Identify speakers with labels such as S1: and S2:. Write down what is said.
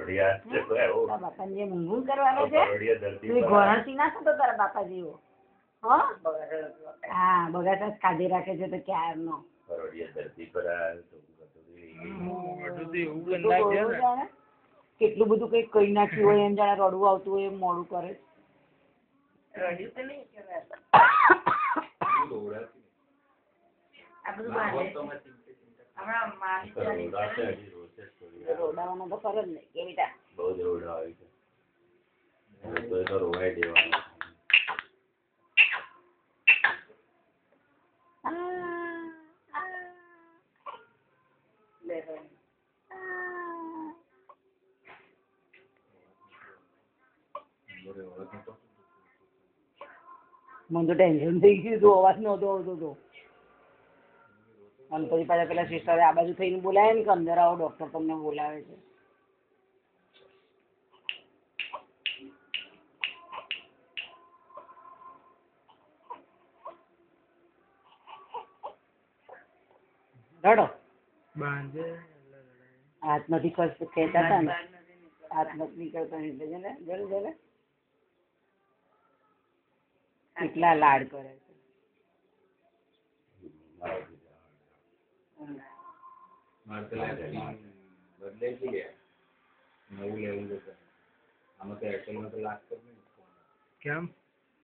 S1: તારા બાપાને જે ઊંઘ કરવાનો છે તું ઘોરણથી ના થતો તારા બાપા જેવો. હા બગાસા કાઢી રાખે છે તો ક્યારનો કેટલું બધું કઈ કઈ નાખ્યું હોય એમ જાણે રડવું આવતું હોય એમ મોડું કરે. રોડાવાનો તો ખરો જ નહીં કે બેટા બહુ જ રોડા હોય છે તો રોવાઈ દેવાનું. મને તો ટેન્શન થઈ ગયું હતું, અવાજ નહોતો આવતો હતો. અને પછી પાછા પેલા સિસ્ટરે આ બાજુ થઈને બોલાવે ને કે અંદર આવો ડોક્ટર તમને બોલાવે છે. રડો હાથ નથી ખેંચતા હતા ને, હાથ નથી નીકળતા એટલે છે ને જલ્દી જલ્દી કેટલા લાડ કરે છે.
S2: કેમ